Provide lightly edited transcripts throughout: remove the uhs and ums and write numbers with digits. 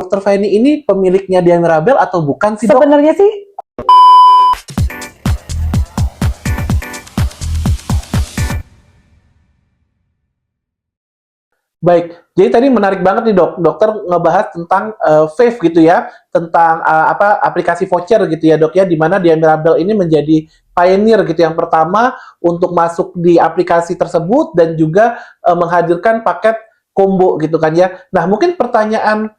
Dokter Feni ini pemiliknya Dia Mirabel atau bukan sih, Dok? Sebenarnya sih Baik, jadi tadi menarik banget nih dok, dokter ngebahas tentang Fave gitu ya, tentang aplikasi voucher gitu ya dok ya, di mana Dia Mirabel ini menjadi pioneer gitu yang pertama untuk masuk di aplikasi tersebut dan juga menghadirkan paket combo gitu kan ya. Nah mungkin pertanyaan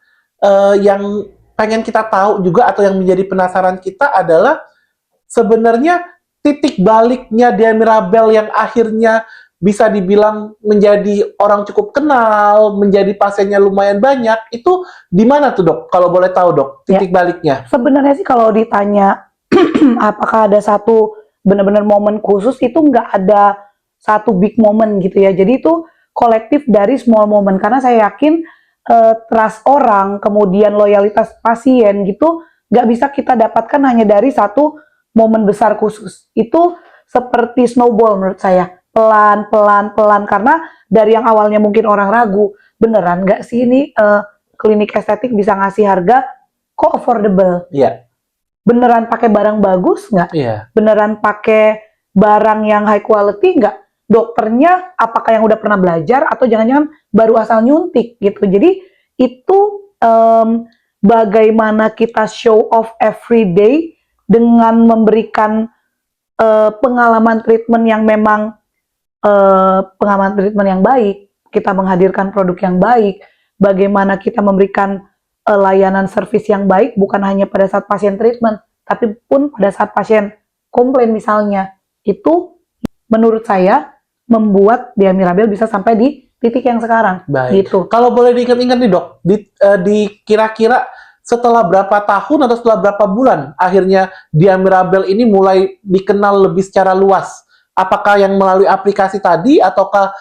yang pengen kita tahu juga atau yang menjadi penasaran kita adalah sebenarnya titik baliknya Dia Mirabel yang akhirnya bisa dibilang menjadi orang cukup kenal, menjadi pasiennya lumayan banyak, itu di mana tuh dok? Kalau boleh tahu dok, titik baliknya. sebenarnya sih kalau ditanya apakah ada satu benar-benar momen khusus, itu nggak ada satu big moment gitu ya. Jadi itu kolektif dari small moment, karena saya yakin trust orang, kemudian loyalitas pasien gitu nggak bisa kita dapatkan hanya dari satu momen besar khusus. Itu seperti snowball menurut saya, pelan pelan pelan, karena dari yang awalnya mungkin orang ragu, beneran nggak sih ini klinik estetik bisa ngasih harga kok affordable? Iya. Beneran pakai barang bagus nggak? Iya. Beneran pakai barang yang high quality nggak? Dokternya apakah yang udah pernah belajar atau jangan-jangan baru asal nyuntik gitu? Jadi itu bagaimana kita show off every day dengan memberikan pengalaman treatment yang memang pengalaman treatment yang baik, kita menghadirkan produk yang baik, bagaimana kita memberikan layanan servis yang baik bukan hanya pada saat pasien treatment, tapi pun pada saat pasien komplain misalnya. Itu menurut saya membuat Dia Mirabel bisa sampai di titik yang sekarang. Baik. Gitu. Kalau boleh diingat-ingat nih dok, di kira-kira setelah berapa tahun atau setelah berapa bulan akhirnya Dia Mirabel ini mulai dikenal lebih secara luas? Apakah yang melalui aplikasi tadi ataukah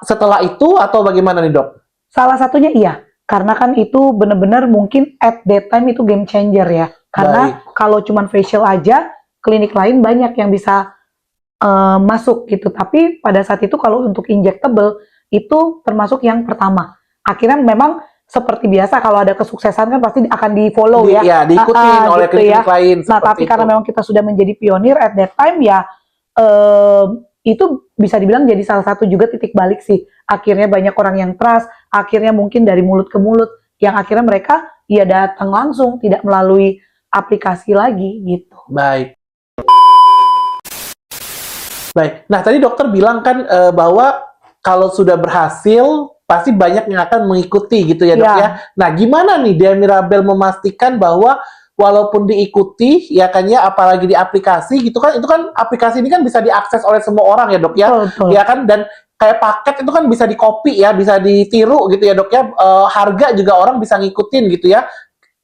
setelah itu atau bagaimana nih dok? Salah satunya iya, karena kan itu benar-benar mungkin at that time itu game changer ya. Karena kalau cuman facial aja, klinik lain banyak yang bisa masuk gitu. Tapi pada saat itu kalau untuk injectable itu termasuk yang pertama. Akhirnya memang seperti biasa kalau ada kesuksesan kan pasti akan di-follow ya. Iya, diikutin oleh gitu klinik lain. Nah, tapi karena memang kita sudah menjadi pionir at that time ya, itu bisa dibilang jadi salah satu juga titik balik sih. Akhirnya banyak orang yang trust, akhirnya mungkin dari mulut ke mulut, yang akhirnya mereka ya datang langsung, tidak melalui aplikasi lagi gitu. Baik. Baik. Nah, tadi dokter bilang kan bahwa kalau sudah berhasil pasti banyak yang akan mengikuti gitu ya, Dok ya. Nah, gimana nih Dia Mirabel memastikan bahwa walaupun diikuti ya kan ya, apalagi di aplikasi gitu kan, itu kan aplikasi ini kan bisa diakses oleh semua orang ya, Dok ya. Betul. Ya kan, dan kayak paket itu kan bisa di-copy ya, bisa ditiru gitu ya, Dok ya. Harga juga orang bisa ngikutin gitu ya.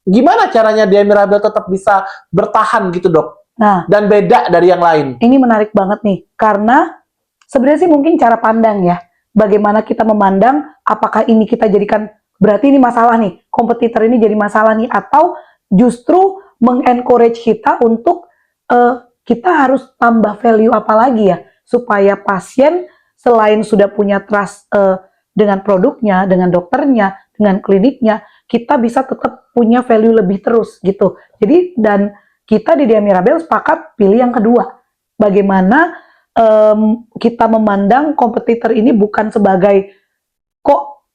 Gimana caranya Dia Mirabel tetap bisa bertahan gitu, Dok? Nah, dan beda dari yang lain. Ini menarik banget nih, karena sebenarnya sih mungkin cara pandang ya. Bagaimana kita memandang, apakah ini kita jadikan, berarti ini masalah nih, kompetitor ini jadi masalah nih, atau justru mengencourage kita untuk kita harus tambah value apa lagi ya, supaya pasien selain sudah punya trust dengan produknya, dengan dokternya, dengan kliniknya, kita bisa tetap punya value lebih terus gitu. Jadi dan kita di Dia Mirabel sepakat pilih yang kedua. Bagaimana kita memandang kompetitor ini bukan sebagai kok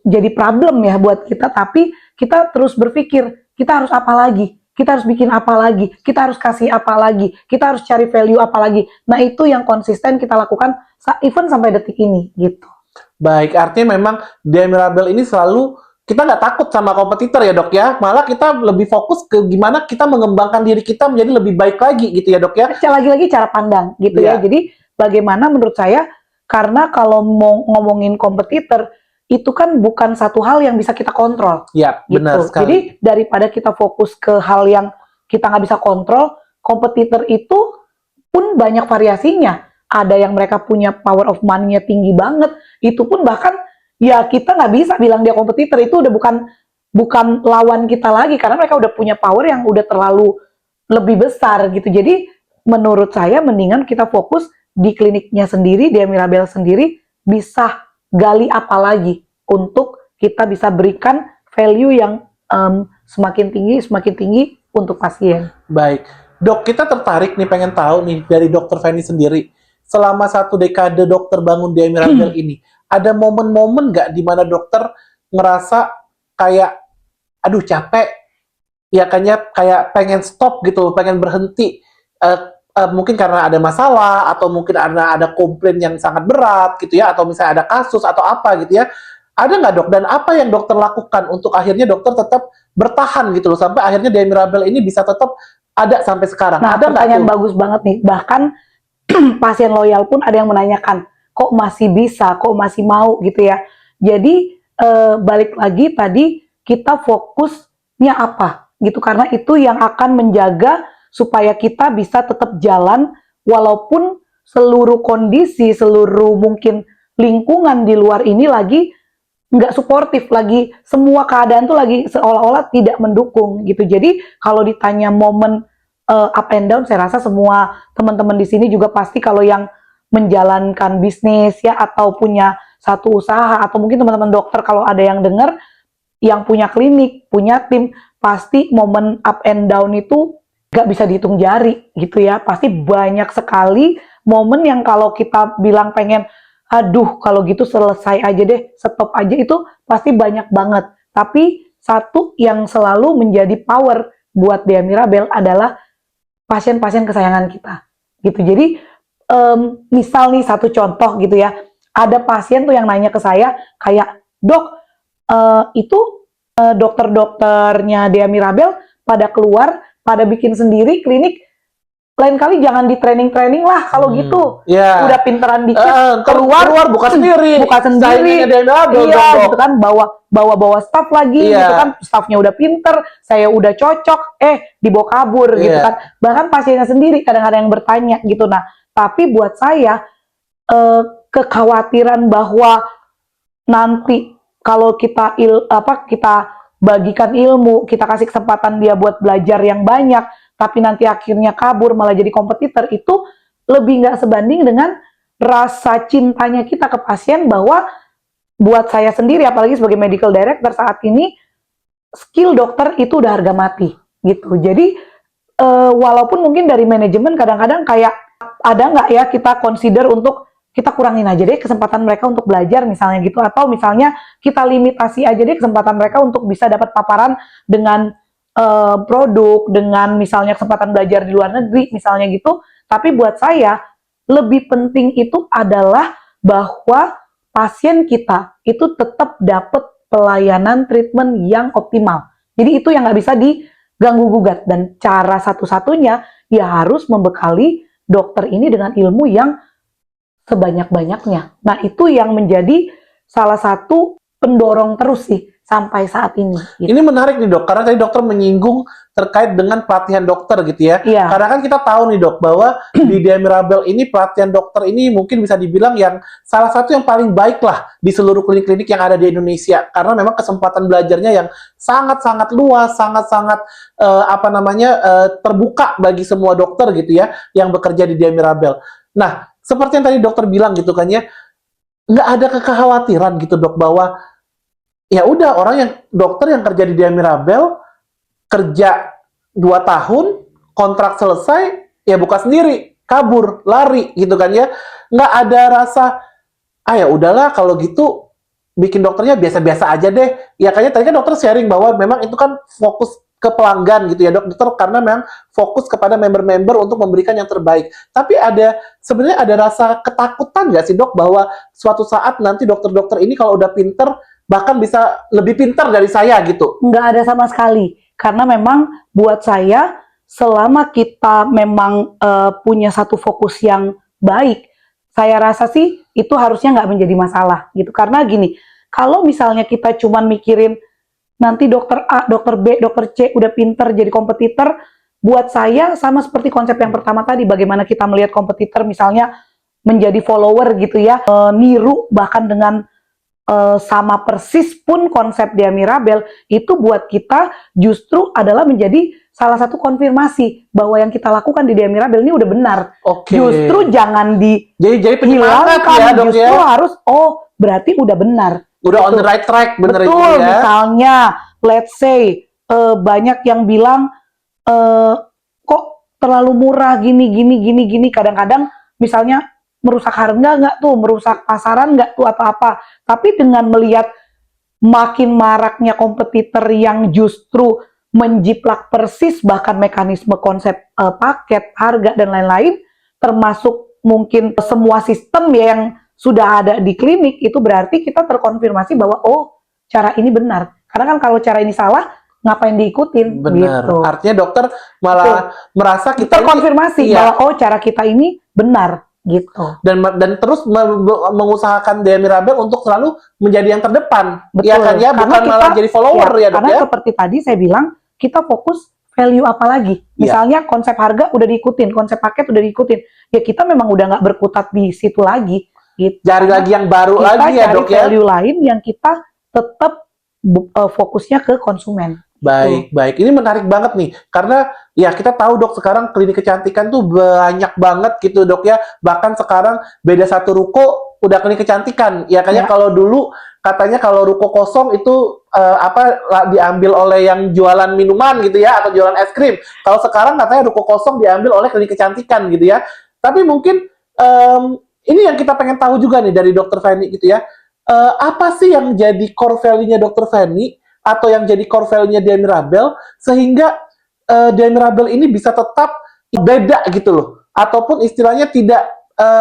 jadi problem ya buat kita, tapi kita terus berpikir, kita harus apa lagi? Kita harus bikin apa lagi? Kita harus kasih apa lagi? Kita harus cari value apa lagi? Nah, itu yang konsisten kita lakukan even sampai detik ini gitu. Baik, artinya memang Dia Mirabel ini selalu kita nggak takut sama kompetitor ya dok ya, malah kita lebih fokus ke gimana kita mengembangkan diri kita menjadi lebih baik lagi gitu ya dok ya. Lagi-lagi cara pandang gitu ya. Jadi bagaimana menurut saya, karena kalau mau ngomongin kompetitor itu kan bukan satu hal yang bisa kita kontrol. Iya, gitu. Benar sekali. Jadi daripada kita fokus ke hal yang kita nggak bisa kontrol, kompetitor itu pun banyak variasinya. Ada yang mereka punya power of money-nya tinggi banget, itu pun bahkan ya kita nggak bisa bilang dia kompetitor, itu udah bukan lawan kita lagi, karena mereka udah punya power yang udah terlalu lebih besar gitu. Jadi menurut saya mendingan kita fokus di kliniknya sendiri, Dia Mirabel sendiri bisa gali apa lagi untuk kita bisa berikan value yang semakin tinggi untuk pasien. Baik. Dok, kita tertarik nih pengen tahu nih dari Dokter Feni sendiri. Selama 1 dekade dokter bangun di Mirabel ini, ada momen-momen nggak di mana dokter ngerasa kayak, aduh capek, ya kayaknya kayak pengen stop gitu, pengen berhenti. Mungkin karena ada masalah, atau mungkin karena ada komplain yang sangat berat gitu ya, atau misalnya ada kasus atau apa gitu ya. Ada nggak dok? Dan apa yang dokter lakukan untuk akhirnya dokter tetap bertahan gitu loh, sampai akhirnya di Mirabel ini bisa tetap ada sampai sekarang? Nah, Ada nggak pertanyaan tuh? bagus banget nih. Bahkan pasien loyal pun ada yang menanyakan, kok masih bisa, kok masih mau gitu ya. Jadi balik lagi tadi, kita fokusnya apa gitu, karena itu yang akan menjaga supaya kita bisa tetap jalan walaupun seluruh kondisi, seluruh mungkin lingkungan di luar ini lagi nggak suportif, lagi semua keadaan tuh lagi seolah-olah tidak mendukung gitu. Jadi kalau ditanya momen up and down, saya rasa semua teman-teman di sini juga pasti kalau yang menjalankan bisnis ya, atau punya satu usaha, atau mungkin teman-teman dokter kalau ada yang dengar, yang punya klinik, punya tim, pasti momen up and down itu nggak bisa dihitung jari gitu ya. Pasti banyak sekali momen yang kalau kita bilang pengen, aduh kalau gitu selesai aja deh, stop aja, itu pasti banyak banget. Tapi satu yang selalu menjadi power buat Dea Mirabel adalah pasien-pasien kesayangan kita gitu. Jadi misal nih satu contoh gitu ya, ada pasien tuh yang nanya ke saya kayak, dok itu dokter-dokternya Dea Mirabel pada keluar, pada bikin sendiri klinik, lain kali jangan di training lah kalau gitu. Ya. Udah pinteran dikit, keluar buka sendiri. Saingannya Dea Mirabel iya dong, gitu kan, bawa staff lagi Iya. gitu kan, staffnya udah pinter, saya udah cocok, dibawa kabur gitu Iya. kan. Bahkan pasiennya sendiri kadang-kadang yang bertanya gitu. Nah, tapi buat saya kekhawatiran bahwa nanti kalau kita kita bagikan ilmu, kita kasih kesempatan dia buat belajar yang banyak, tapi nanti akhirnya kabur malah jadi kompetitor, itu lebih nggak sebanding dengan rasa cintanya kita ke pasien. Bahwa buat saya sendiri, apalagi sebagai medical director saat ini, skill dokter itu udah harga mati gitu. Jadi walaupun mungkin dari manajemen kadang-kadang kayak, ada nggak ya kita consider untuk kita kurangin aja deh kesempatan mereka untuk belajar misalnya gitu, atau misalnya kita limitasi aja deh kesempatan mereka untuk bisa dapat paparan dengan produk, dengan misalnya kesempatan belajar di luar negeri misalnya gitu. Tapi buat saya lebih penting itu adalah bahwa pasien kita itu tetap dapat pelayanan treatment yang optimal. Jadi itu yang nggak bisa diganggu gugat, dan cara satu-satunya ya harus membekali dokter ini dengan ilmu yang sebanyak-banyaknya. Nah, itu yang menjadi salah satu pendorong terus sih sampai saat ini. Gitu. Ini menarik nih dok, karena tadi dokter menyinggung terkait dengan pelatihan dokter gitu ya. Iya. Karena kan kita tahu nih dok, bahwa di Dea Mirabel ini pelatihan dokter ini mungkin bisa dibilang yang salah satu yang paling baik lah di seluruh klinik-klinik yang ada di Indonesia. Karena memang kesempatan belajarnya yang sangat-sangat luas, sangat-sangat terbuka bagi semua dokter gitu ya, yang bekerja di Dea Mirabel. Nah, seperti yang tadi dokter bilang gitu kan ya, nggak ada kekhawatiran gitu dok, bahwa ya udah orang yang dokter yang kerja di Dea Mirabel kerja 2 tahun, kontrak selesai, ya buka sendiri, kabur, lari gitu kan ya. Nggak ada rasa, ya udahlah kalau gitu bikin dokternya biasa-biasa aja deh. Ya kayaknya tadi kan dokter sharing bahwa memang itu kan fokus ke pelanggan gitu ya dokter, karena memang fokus kepada member-member untuk memberikan yang terbaik. Tapi sebenarnya ada rasa ketakutan nggak sih dok, bahwa suatu saat nanti dokter-dokter ini kalau udah pinter, bahkan bisa lebih pintar dari saya gitu? Nggak ada sama sekali, karena memang buat saya selama kita memang punya satu fokus yang baik, saya rasa sih itu harusnya nggak menjadi masalah gitu. Karena gini, kalau misalnya kita cuman mikirin nanti dokter A, dokter B, dokter C udah pinter jadi kompetitor, buat saya sama seperti konsep yang pertama tadi, bagaimana kita melihat kompetitor misalnya menjadi follower gitu ya, niru bahkan dengan sama persis pun konsep Dea Mirabel, itu buat kita justru adalah menjadi salah satu konfirmasi bahwa yang kita lakukan di Dea Mirabel ini udah benar. Oke. Justru jangan Jadi penyemangat ya dok justru ya. harus berarti udah benar. Udah on Gitu. the right track, bener Betul, itu ya. misalnya let's say banyak yang bilang kok terlalu murah gini. Kadang-kadang misalnya merusak harga nggak tuh, merusak pasaran nggak tuh atau apa. Tapi dengan melihat makin maraknya kompetitor yang justru menjiplak persis bahkan mekanisme konsep paket, harga dan lain-lain, termasuk mungkin semua sistem yang sudah ada di klinik, itu berarti kita terkonfirmasi bahwa oh cara ini benar. Karena kan kalau cara ini salah, ngapain diikutin? Benar. Gitu. Artinya dokter malah merasa kita terkonfirmasi ini, bahwa oh cara kita ini benar gitu. Dan terus mengusahakan Dea Mirabel untuk selalu menjadi yang terdepan. Betul. Ya kan ya, Karena bukan malah jadi follower ya, Dok karena ya. seperti tadi saya bilang, kita fokus value apa lagi. Misalnya konsep harga udah diikutin, konsep paket udah diikutin. Ya kita memang udah nggak berkutat di situ lagi. Gitu. Cari lagi yang baru kita lagi ya, Dok ya. value lain yang kita tetap fokusnya ke konsumen. Baik, baik. Ini menarik banget nih, karena ya kita tahu Dok, sekarang klinik kecantikan tuh banyak banget gitu Dok ya. Bahkan sekarang beda satu ruko udah klinik kecantikan. Ya kayaknya kalau dulu katanya kalau ruko kosong itu diambil oleh yang jualan minuman gitu ya, atau jualan es krim. Kalau sekarang katanya ruko kosong diambil oleh klinik kecantikan gitu ya. Tapi mungkin ini yang kita pengen tahu juga nih dari Dokter Feni gitu ya. Apa sih yang jadi core value-nya Dokter Feni atau yang jadi core value-nya Dea Mirabel sehingga Dea Mirabel ini bisa tetap beda gitu loh, ataupun istilahnya tidak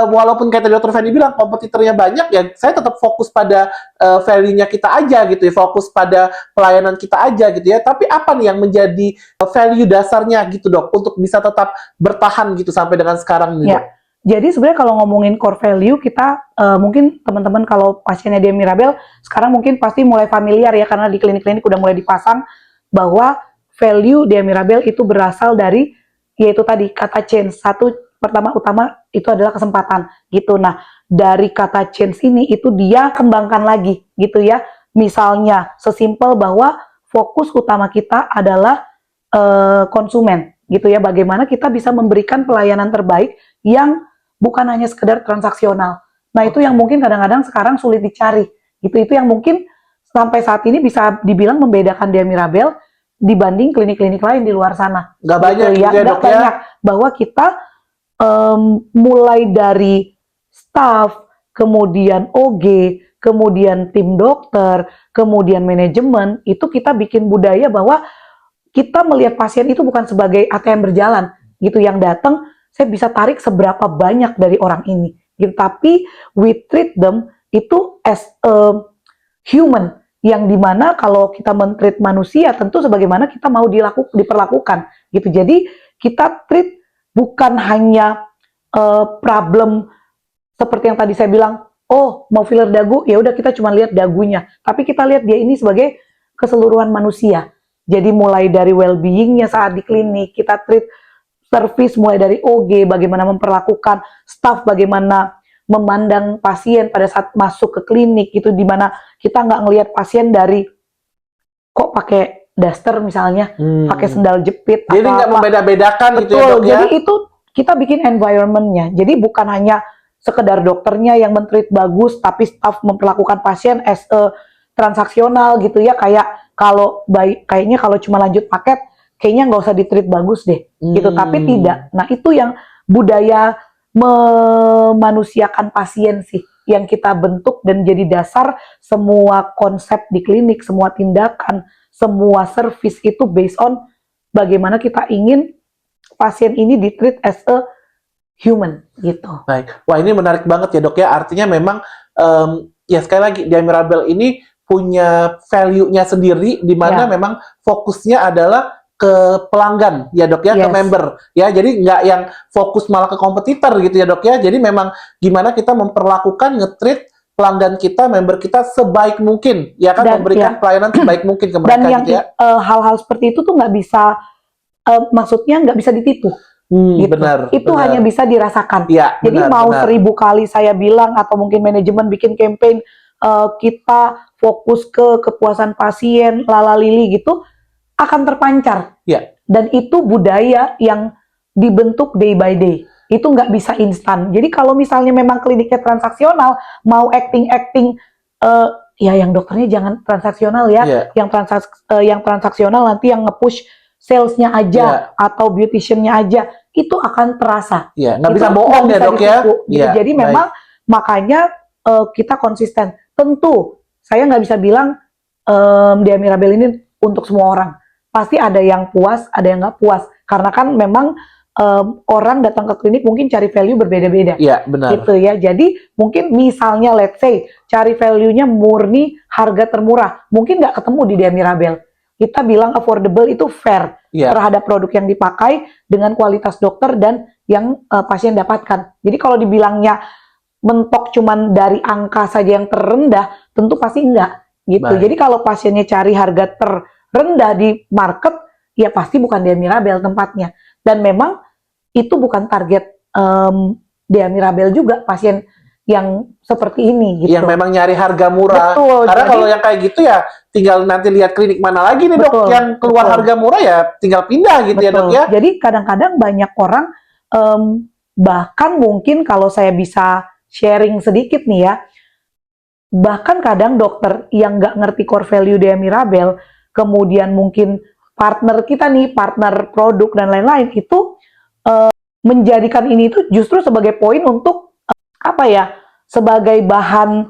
walaupun kayak tadi Dr. Feni bilang kompetitornya banyak, ya saya tetap fokus pada value-nya kita aja gitu ya, fokus pada pelayanan kita aja gitu ya. Tapi apa nih yang menjadi value dasarnya gitu Dok untuk bisa tetap bertahan gitu sampai dengan sekarang nih Dok? Jadi sebenarnya kalau ngomongin core value, kita mungkin teman-teman kalau pasiennya Dea Mirabel sekarang mungkin pasti mulai familiar ya, karena di klinik-klinik udah mulai dipasang bahwa value Dea Mirabel itu berasal dari yaitu tadi kata change. Satu pertama utama itu adalah kesempatan gitu. Nah, dari kata change ini itu dia kembangkan lagi gitu ya. Misalnya sesimpel bahwa fokus utama kita adalah konsumen gitu ya. Bagaimana kita bisa memberikan pelayanan terbaik yang bukan hanya sekedar transaksional. Nah, itu yang mungkin kadang-kadang sekarang sulit dicari. Itu yang mungkin sampai saat ini bisa dibilang membedakan Dea Mirabel dibanding klinik-klinik lain di luar sana. Nggak banyak gitu ya, Dok ya? banyak. Bahwa kita mulai dari staff, kemudian OG, kemudian tim dokter, kemudian manajemen, itu kita bikin budaya bahwa kita melihat pasien itu bukan sebagai ATM berjalan gitu yang datang saya bisa tarik seberapa banyak dari orang ini gitu, tapi we treat them itu as a human yang dimana kalau kita men-treat manusia tentu sebagaimana kita mau diperlakukan gitu. Jadi kita treat bukan hanya problem seperti yang tadi saya bilang, oh mau filler dagu ya udah kita cuma lihat dagunya, tapi kita lihat dia ini sebagai keseluruhan manusia. Jadi mulai dari well-being-nya saat di klinik, kita treat service mulai dari OG, bagaimana memperlakukan staff, bagaimana memandang pasien pada saat masuk ke klinik, itu dimana kita nggak ngelihat pasien dari kok pakai daster misalnya, pakai sendal jepit. Jadi nggak membeda-bedakan gitu ya Dok ya? Jadi itu kita bikin environment-nya. Jadi bukan hanya sekedar dokternya yang men-treat bagus, tapi staff memperlakukan pasien as a transaksional gitu ya, kayaknya kalau cuma lanjut paket kayaknya nggak usah di-treat bagus deh gitu, tapi tidak. Nah, itu yang budaya memanusiakan pasien sih yang kita bentuk dan jadi dasar semua konsep di klinik, semua tindakan, semua service itu based on bagaimana kita ingin pasien ini di-treat as a human gitu. Baik. Wah, ini menarik banget ya Dok ya. Artinya memang ya sekali lagi Dea Mirabel ini punya value-nya sendiri di mana memang fokusnya adalah ke pelanggan ya Dok ya, ke member ya. Jadi nggak yang fokus malah ke kompetitor gitu ya Dok ya. Jadi memang gimana kita memperlakukan nge-treat pelanggan kita, member kita sebaik mungkin ya kan, memberikan pelayanan sebaik mungkin ke mereka. Dan yang gitu ya. Hal-hal seperti itu tuh nggak bisa maksudnya nggak bisa ditipu. Gitu. Benar. Itu hanya bisa dirasakan. Ya, jadi mau 1000 kali saya bilang atau mungkin manajemen bikin campaign kita fokus ke kepuasan pasien, lalalili gitu, akan terpancar. Ya. Dan itu budaya yang dibentuk day by day. Itu nggak bisa instan. Jadi kalau misalnya memang kliniknya transaksional, mau acting ya yang dokternya jangan transaksional ya, Iya. yang transaksional nanti yang nge-push salesnya aja atau beauticiannya aja, itu akan terasa. Iya, nggak Itu bisa nggak bohong ya bisa dok ya. ditipu, gitu. Iya, Jadi baik. memang makanya kita konsisten. Tentu saya nggak bisa bilang Dia Mirabel ini untuk semua orang. Pasti ada yang puas, ada yang nggak puas. Karena kan memang orang datang ke klinik mungkin cari value berbeda-beda. Iya, benar. Gitu ya. Jadi mungkin misalnya let's say cari value-nya murni harga termurah. Mungkin nggak ketemu di Dia Mirabel. Kita bilang affordable itu fair terhadap produk yang dipakai dengan kualitas dokter dan yang pasien dapatkan. Jadi kalau dibilangnya mentok cuman dari angka saja yang terendah, tentu pasti enggak gitu. Baik. Jadi kalau pasiennya cari harga terendah di market, ya pasti bukan Dia Mirabel tempatnya. Dan memang itu bukan target Dia Mirabel juga, pasien yang seperti ini gitu. Yang memang nyari harga murah. Betul. Karena Jadi, kalau yang kayak gitu ya tinggal nanti lihat klinik mana lagi nih dok yang keluar harga murah ya tinggal pindah gitu ya dok ya. Jadi kadang-kadang banyak orang bahkan mungkin kalau saya bisa sharing sedikit nih ya, bahkan kadang dokter yang nggak ngerti core value Dia Mirabel, kemudian mungkin partner kita nih, partner produk dan lain-lain, itu menjadikan ini tuh justru sebagai poin untuk apa ya, sebagai bahan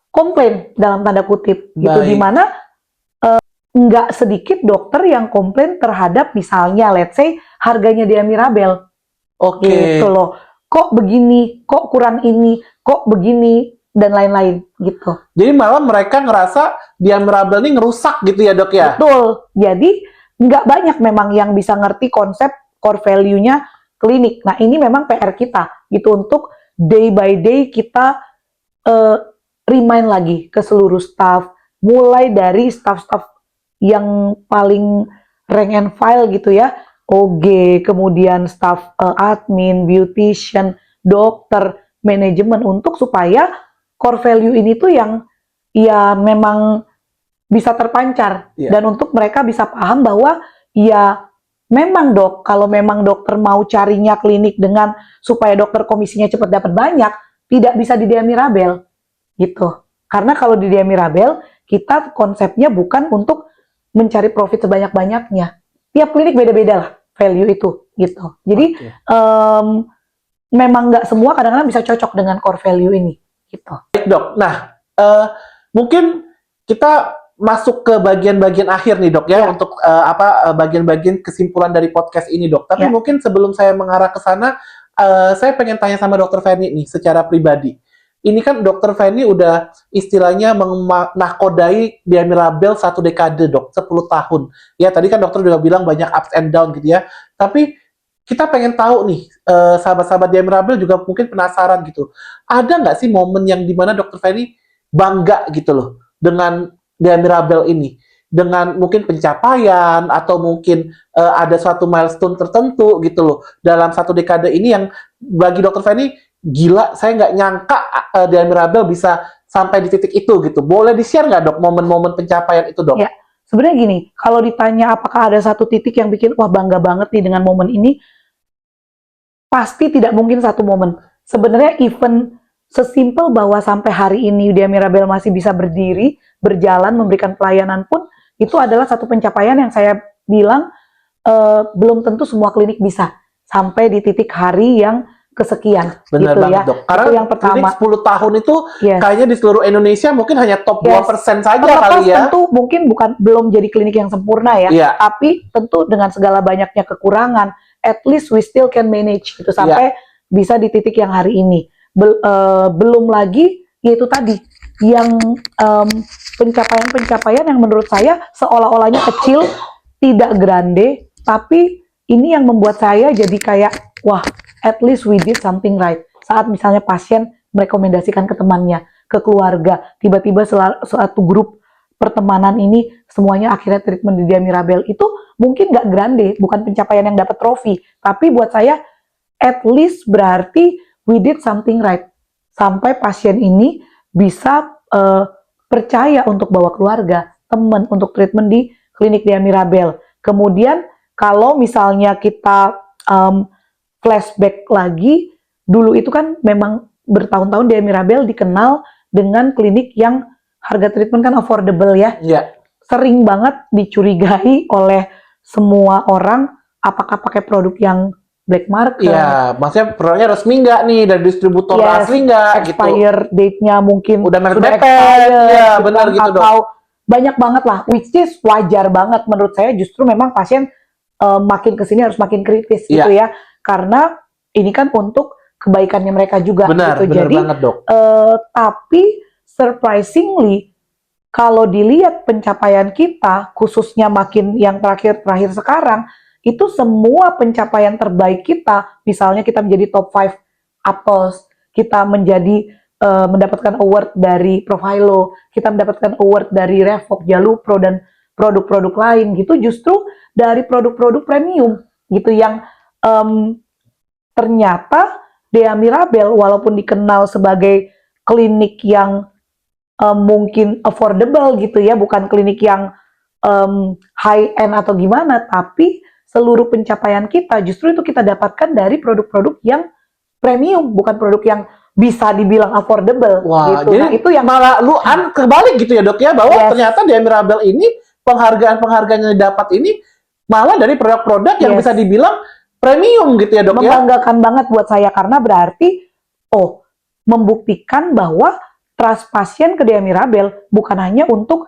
komplain dalam tanda kutip gitu, dimana nggak sedikit dokter yang komplain terhadap misalnya let's say harganya Dia Mirabel. Gitu loh, kok begini, kok kurang ini, kok begini dan lain-lain gitu. Jadi malah mereka ngerasa Dia Mirabel ini ngerusak gitu ya dok ya. Betul. Jadi nggak banyak memang yang bisa ngerti konsep core value-nya klinik. Nah ini memang PR kita gitu, untuk day by day kita remind lagi ke seluruh staff, mulai dari staff-staff yang paling rank and file gitu ya, OG, kemudian staff admin, beautician, dokter, manajemen, untuk supaya core value ini tuh yang ya memang bisa terpancar dan untuk mereka bisa paham bahwa ya memang dok, kalau memang dokter mau carinya klinik dengan supaya dokter komisinya cepat dapat banyak, tidak bisa di Dia Mirabel gitu. Karena kalau di Dia Mirabel kita konsepnya bukan untuk mencari profit sebanyak-banyaknya. Tiap klinik beda-beda lah value itu gitu. Jadi memang nggak semua kadang-kadang bisa cocok dengan core value ini gitu. Baik dok. Nah mungkin kita masuk ke bagian-bagian akhir nih dok ya, untuk bagian-bagian kesimpulan dari podcast ini dok. Tapi mungkin sebelum saya mengarah ke sana, saya pengen tanya sama dokter Feni nih secara pribadi. Ini kan dokter Feni udah istilahnya menahkodai Dia Mirabel 1 dekade dok, 10 tahun. Ya tadi kan dokter juga bilang banyak ups and down gitu ya. Tapi kita pengen tahu nih, sahabat-sahabat Dia Mirabel juga mungkin penasaran gitu. Ada nggak sih momen yang dimana dokter Feni bangga gitu loh dengan Dia Mirabel ini? Dengan mungkin pencapaian atau mungkin ada suatu milestone tertentu gitu loh dalam 1 dekade ini yang bagi dokter Feni gila, saya nggak nyangka Dia Mirabel bisa sampai di titik itu gitu. Boleh di-share nggak dok momen-momen pencapaian itu dok? Ya, sebenarnya gini, kalau ditanya apakah ada satu titik yang bikin wah bangga banget nih dengan momen ini, pasti tidak mungkin satu momen. Sebenarnya even sesimpel bahwa sampai hari ini Dia Mirabel masih bisa berdiri, berjalan, memberikan pelayanan pun, itu adalah satu pencapaian yang saya bilang belum tentu semua klinik bisa sampai di titik hari yang kesekian. Benar gitu banget ya. dok. Karena itu yang pertama. klinik 10 tahun itu kayaknya di seluruh Indonesia mungkin hanya top 2% saja kali ya. Tentu mungkin belum jadi klinik yang sempurna ya. Tapi tentu dengan segala banyaknya kekurangan, at least we still can manage gitu sampai bisa di titik yang hari ini. Belum lagi yaitu tadi yang pencapaian-pencapaian yang menurut saya seolah-olahnya kecil, tidak grande, tapi ini yang membuat saya jadi kayak wah, at least we did something right. Saat misalnya pasien merekomendasikan ke temannya, ke keluarga, tiba-tiba suatu grup pertemanan ini semuanya akhirnya treatment di Dia Mirabel, itu mungkin nggak grande, bukan pencapaian yang dapat trofi, tapi buat saya at least berarti we did something right. Sampai pasien ini bisa percaya untuk bawa keluarga, teman untuk treatment di klinik Dia Mirabel. Kemudian kalau misalnya kita flashback lagi, dulu itu kan memang bertahun-tahun Dia Mirabel dikenal dengan klinik yang harga treatment kan affordable ya. Iya. Sering banget dicurigai oleh semua orang apakah pakai produk yang black market. Iya, maksudnya produknya resmi nggak nih dari distributor Yes, asli nggak gitu. expire date-nya mungkin Udah mepet-mepet, expired, ya, gitu benar kan, gitu, Dok. atau banyak banget lah, which is wajar banget menurut saya. Justru memang pasien makin kesini harus makin kritis gitu ya, karena ini kan untuk kebaikannya mereka juga Benar, gitu. benar Jadi banget, Dok. tapi surprisingly kalau dilihat pencapaian kita, khususnya makin yang terakhir sekarang, itu semua pencapaian terbaik kita, misalnya kita menjadi top 5 Apples, kita menjadi mendapatkan award dari Profilo, kita mendapatkan award dari Revoc, Jalupro, dan produk-produk lain gitu, justru dari produk-produk premium gitu yang ternyata Dea Mirabel walaupun dikenal sebagai klinik yang mungkin affordable gitu ya, bukan klinik yang high end atau gimana, tapi seluruh pencapaian kita justru itu kita dapatkan dari produk-produk yang premium, bukan produk yang bisa dibilang affordable. Wah, gitu. jadi Nah, itu yang malah lu kebalik gitu ya, Dok ya, bahwa Yes. ternyata Dea Mirabel ini penghargaan-penghargaan yang didapat ini malah dari produk-produk yang Yes. bisa dibilang premium gitu ya, Dok ya. membanggakan banget buat saya karena berarti membuktikan bahwa trust pasien ke Dea Mirabel bukan hanya untuk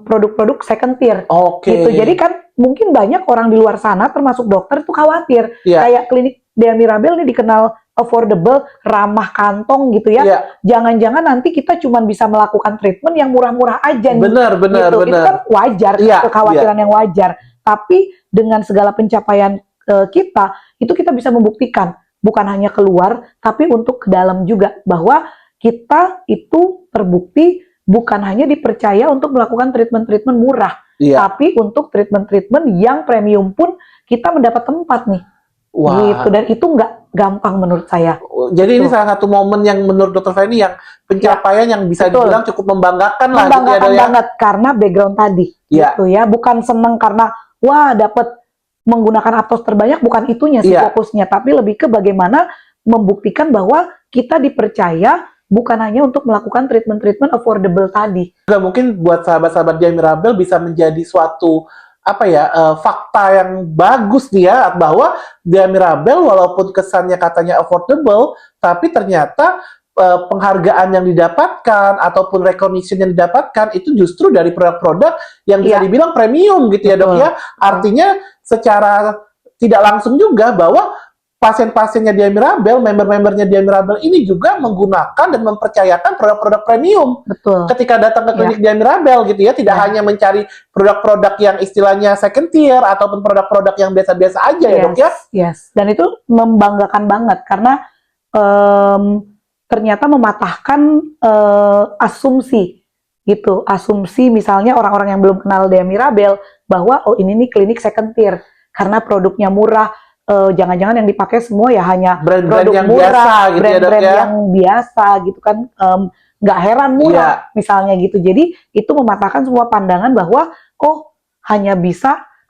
produk-produk second tier. Oke. Gitu. Jadi kan mungkin banyak orang di luar sana termasuk dokter itu khawatir. Iya. Kayak klinik Dea Mirabel ini dikenal affordable, ramah kantong gitu ya. Iya. Jangan-jangan nanti kita cuma bisa melakukan treatment yang murah-murah aja nih. Benar, gitu. Itu kan wajar, Iya, kekhawatiran yang wajar. Tapi dengan segala pencapaian kita, itu kita bisa membuktikan bukan hanya keluar, tapi untuk ke dalam juga bahwa kita itu terbukti bukan hanya dipercaya untuk melakukan treatment-treatment murah, Iya. tapi untuk treatment-treatment yang premium pun kita mendapat tempat nih. Wah. Gitu. Dan itu nggak gampang menurut saya. Jadi ini Gitu. salah satu momen yang menurut Dr. Feni yang pencapaian yang bisa betul. dibilang cukup membanggakan lah gitu Membanggakan ya, Dok, banget karena background tadi. Iya. Gitu ya. Bukan seneng karena wah dapat menggunakan Aptos terbanyak, bukan itunya sih Iya. fokusnya, tapi lebih ke bagaimana membuktikan bahwa kita dipercaya bukan hanya untuk melakukan treatment-treatment affordable tadi. Juga mungkin buat sahabat-sahabat Dea Mirabel bisa menjadi suatu fakta yang bagus nih ya, bahwa Dea Mirabel walaupun kesannya katanya affordable, tapi ternyata penghargaan yang didapatkan ataupun recognition yang didapatkan itu justru dari produk-produk yang bisa Iya. dibilang premium gitu ya, Dok Betul. ya. Artinya secara tidak langsung juga bahwa pasien-pasiennya Dea Mirabel, member-membernya Dea Mirabel ini juga menggunakan dan mempercayakan produk-produk premium Betul. ketika datang ke klinik Dea Mirabel gitu ya, tidak hanya mencari produk-produk yang istilahnya second tier ataupun produk-produk yang biasa-biasa aja ya, Dok ya. Yes. Dan itu membanggakan banget karena ternyata mematahkan asumsi gitu. Asumsi misalnya orang-orang yang belum kenal Dea Mirabel bahwa oh ini nih klinik second tier karena produknya murah. Jangan-jangan yang dipakai semua ya hanya Brand-brand produk yang murah, biasa gitu ya, Dok brand-brand ya. yang biasa gitu kan, nggak heran murah misalnya gitu. Jadi itu mematahkan semua pandangan bahwa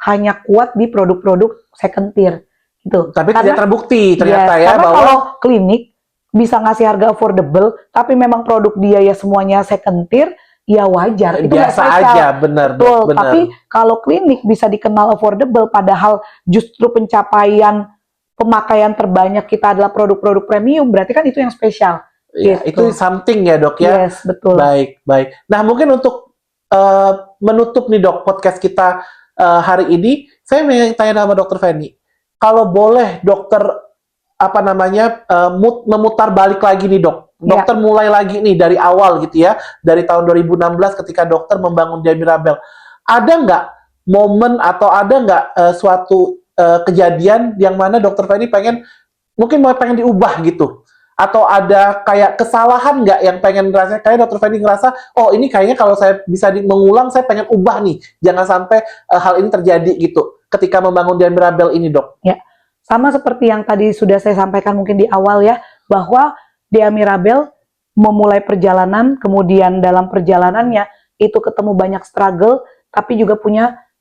hanya kuat di produk-produk second tier gitu. Tapi tidak terbukti ternyata ya karena bahwa kalau klinik bisa ngasih harga affordable, tapi memang produk dia ya semuanya second tier, ya wajar. Itu nggak biasa spesial. aja, benar, Betul, benar. tapi kalau klinik bisa dikenal affordable, padahal justru pencapaian pemakaian terbanyak kita adalah produk-produk premium, berarti kan itu yang spesial. Ya, gitu. itu something ya, Dok ya. Yes, betul. Baik, baik. Nah, mungkin untuk menutup nih, Dok, podcast kita hari ini, saya ingin tanya sama Dr. Feni. Kalau boleh dokter memutar balik lagi nih, Dok. Dokter mulai lagi nih dari awal gitu ya, dari tahun 2016 ketika dokter membangun Dea Mirabel. Ada nggak momen atau ada nggak suatu kejadian yang mana Dokter Feni pengen diubah gitu? Atau ada kayak kesalahan nggak yang pengen ngerasa, kayak Dokter Feni ngerasa, oh ini kayaknya kalau saya bisa mengulang, saya pengen ubah nih, jangan sampai hal ini terjadi gitu ketika membangun Dea Mirabel ini, Dok. Ya, sama seperti yang tadi sudah saya sampaikan mungkin di awal ya, bahwa Dea Mirabel memulai perjalanan, kemudian dalam perjalanannya itu ketemu banyak struggle, tapi juga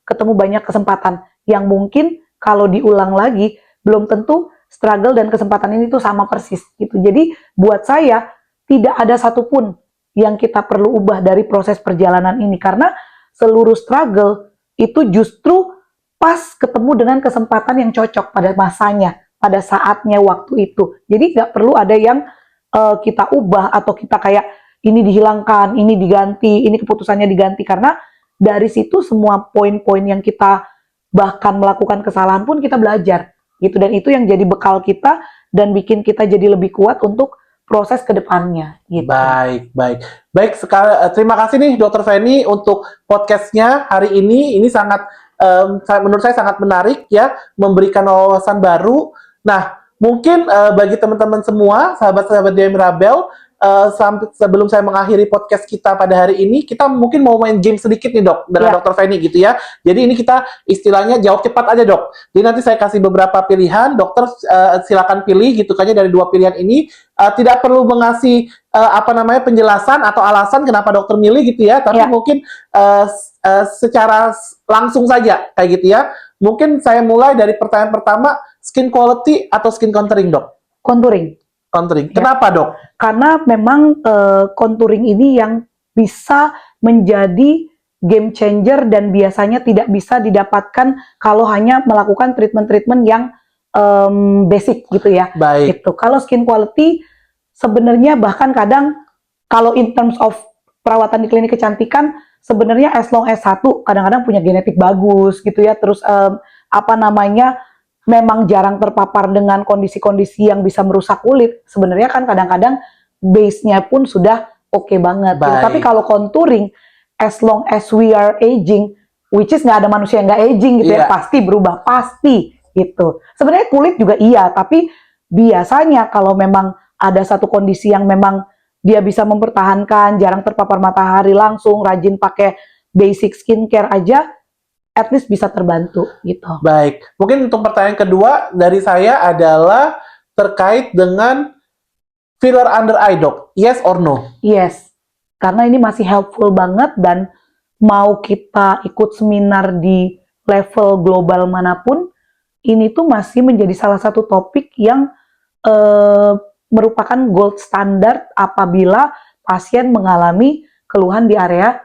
ketemu banyak kesempatan yang mungkin kalau diulang lagi belum tentu struggle dan kesempatan ini tuh sama persis gitu. Jadi buat saya tidak ada satupun yang kita perlu ubah dari proses perjalanan ini, karena seluruh struggle itu justru pas ketemu dengan kesempatan yang cocok pada masanya, pada saatnya waktu itu. Jadi nggak perlu ada yang kita ubah atau kita kayak ini dihilangkan, ini diganti, ini keputusannya diganti, karena dari situ semua poin-poin yang kita bahkan melakukan kesalahan pun kita belajar gitu, dan itu yang jadi bekal kita dan bikin kita jadi lebih kuat untuk proses kedepannya gitu. Baik, baik. Baik, sekali, terima kasih nih Dokter Feni untuk podcastnya hari ini. Ini sangat, menurut saya sangat menarik ya, memberikan wawasan baru. Nah, mungkin bagi teman-teman semua, sahabat-sahabat Dia Mirabel, sebelum saya mengakhiri podcast kita pada hari ini, kita mungkin mau main game sedikit nih dok, dengan Dokter Feni gitu ya. Jadi ini kita istilahnya jawab cepat aja dok. Jadi nanti saya kasih beberapa pilihan, dokter silakan pilih gitu kan dari 2 pilihan ini. Tidak perlu mengasih penjelasan atau alasan kenapa dokter milih gitu ya, tapi mungkin secara langsung saja kayak gitu ya. Mungkin saya mulai dari pertanyaan pertama, skin quality atau skin contouring dok? Contouring. Contouring. Kenapa dok? Karena memang contouring ini yang bisa menjadi game changer dan biasanya tidak bisa didapatkan kalau hanya melakukan treatment-treatment yang basic gitu ya. Baik. Gitu. Kalau skin quality sebenarnya bahkan kadang kalau in terms of perawatan di klinik kecantikan sebenarnya as long as satu kadang-kadang punya genetik bagus gitu ya. Terus memang jarang terpapar dengan kondisi-kondisi yang bisa merusak kulit. Sebenarnya kan kadang-kadang base-nya pun sudah oke banget. Gitu. Tapi kalau contouring, as long as we are aging, which is nggak ada manusia yang nggak aging gitu ya, pasti berubah, pasti gitu. Sebenarnya kulit juga iya, tapi biasanya kalau memang ada satu kondisi yang memang dia bisa mempertahankan, jarang terpapar matahari langsung, rajin pakai basic skincare aja, at least bisa terbantu gitu. Baik, mungkin untuk pertanyaan kedua dari saya adalah terkait dengan filler under eye dok, yes or no? Yes, karena ini masih helpful banget dan mau kita ikut seminar di level global manapun, ini tuh masih menjadi salah satu topik yang merupakan gold standard apabila pasien mengalami keluhan di area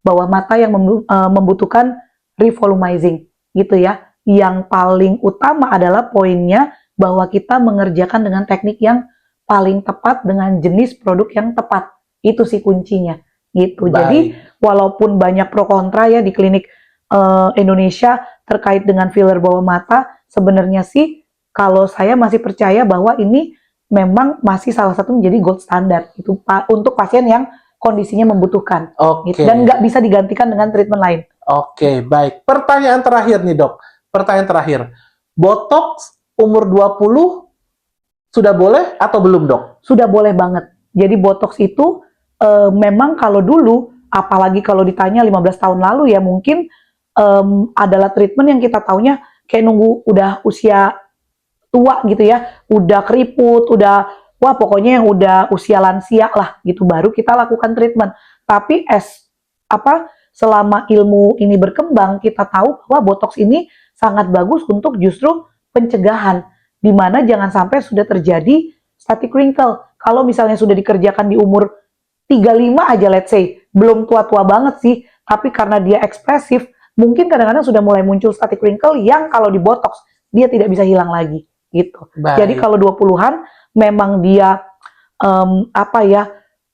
bawah mata yang membutuhkan revolumizing gitu ya. Yang paling utama adalah poinnya bahwa kita mengerjakan dengan teknik yang paling tepat dengan jenis produk yang tepat. Itu sih kuncinya gitu. Baik. Jadi walaupun banyak pro kontra ya di klinik Indonesia terkait dengan filler bawah mata, sebenarnya sih kalau saya masih percaya bahwa ini memang masih salah satu menjadi gold standard itu untuk pasien yang kondisinya membutuhkan. Gitu. Dan nggak bisa digantikan dengan treatment lain. Oke, baik. Pertanyaan terakhir nih, Dok. Pertanyaan terakhir. Botox umur 20 sudah boleh atau belum, Dok? Sudah boleh banget. Jadi Botox itu memang kalau dulu, apalagi kalau ditanya 15 tahun lalu ya mungkin adalah treatment yang kita taunya kayak nunggu udah usia tua gitu ya, udah keriput, udah wah pokoknya yang udah usia lansia lah gitu baru kita lakukan treatment. Tapi selama ilmu ini berkembang, kita tahu bahwa Botox ini sangat bagus untuk justru pencegahan, di mana jangan sampai sudah terjadi static wrinkle. Kalau misalnya sudah dikerjakan di umur 35 aja let's say, belum tua-tua banget sih, tapi karena dia ekspresif, mungkin kadang-kadang sudah mulai muncul static wrinkle yang kalau di Botox, dia tidak bisa hilang lagi. Gitu. Baik. Jadi kalau 20-an memang dia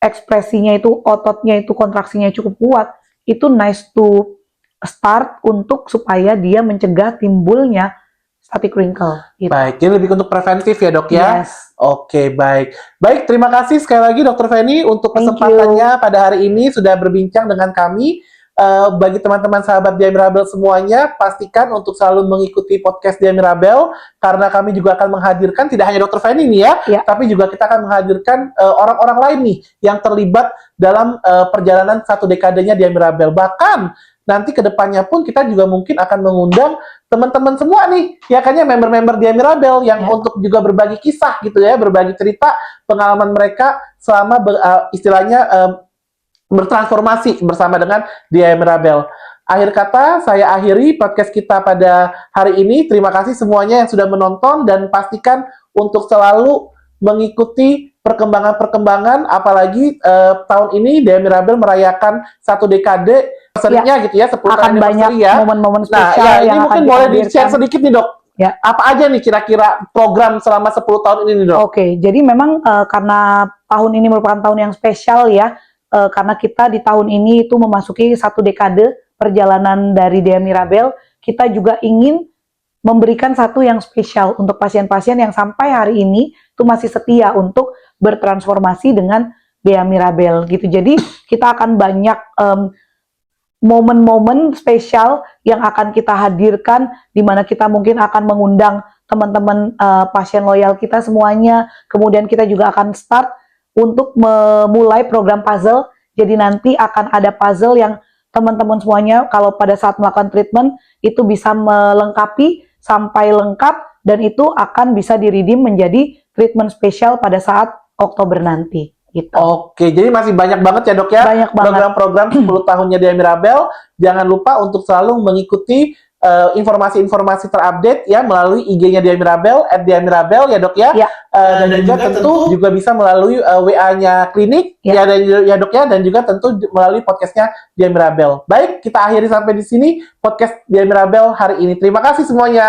ekspresinya itu, ototnya itu, kontraksinya cukup kuat, itu nice to start untuk supaya dia mencegah timbulnya static wrinkle. Gitu. Baik, jadi lebih untuk preventif ya dok ya? Yes. Oke, baik. Baik, terima kasih sekali lagi Dokter Feni untuk kesempatannya pada hari ini sudah berbincang dengan kami. Bagi teman-teman sahabat Dia Mirabel semuanya, pastikan untuk selalu mengikuti podcast Dia Mirabel, karena kami juga akan menghadirkan, tidak hanya Dokter Feni nih ya, tapi juga kita akan menghadirkan orang-orang lain nih, yang terlibat dalam perjalanan 1 dekadenya Dia Mirabel. Bahkan, nanti kedepannya pun kita juga mungkin akan mengundang teman-teman semua nih, ya kan ya, member-member Dia Mirabel, yang untuk juga berbagi kisah gitu ya, berbagi cerita, pengalaman mereka selama istilahnya bertransformasi bersama dengan Dia Mirabel. Akhir kata, saya akhiri podcast kita pada hari ini. Terima kasih semuanya yang sudah menonton dan pastikan untuk selalu mengikuti perkembangan-perkembangan, apalagi tahun ini Dea Mirabel merayakan 1 dekade pesernya gitu ya, 10 Akan tahun banyak anniversary ya. momen-momen Nah, spesial ya ini yang mungkin akan boleh kita di-share hadirkan. sedikit nih, Dok. Ya. Apa aja nih kira-kira program selama 10 tahun ini nih, Dok? Oke, jadi memang karena tahun ini merupakan tahun yang spesial ya, karena kita di tahun ini itu memasuki 1 dekade perjalanan dari Dea Mirabel, kita juga ingin memberikan satu yang spesial untuk pasien-pasien yang sampai hari ini itu masih setia untuk bertransformasi dengan Dea Mirabel gitu. Jadi kita akan banyak momen-momen spesial yang akan kita hadirkan, di mana kita mungkin akan mengundang teman-teman pasien loyal kita semuanya. Kemudian kita juga akan start untuk memulai program puzzle. Jadi nanti akan ada puzzle yang teman-teman semuanya kalau pada saat melakukan treatment itu bisa melengkapi sampai lengkap, dan itu akan bisa di-redeem menjadi treatment spesial pada saat Oktober nanti. Gitu. Oke, jadi masih banyak banget ya, Dok ya, Banyak banget. program-program 10 tahunnya Dea Mirabel. Jangan lupa untuk selalu mengikuti informasi-informasi terupdate ya melalui IG-nya Dea Mirabel @deamirabel ya, Dok ya. Ya. Dan juga tentu juga bisa melalui WA-nya klinik Ya. ya Dok ya, dan juga tentu melalui podcastnya Dea Mirabel. Baik, kita akhiri sampai di sini podcast Dea Mirabel hari ini. Terima kasih semuanya.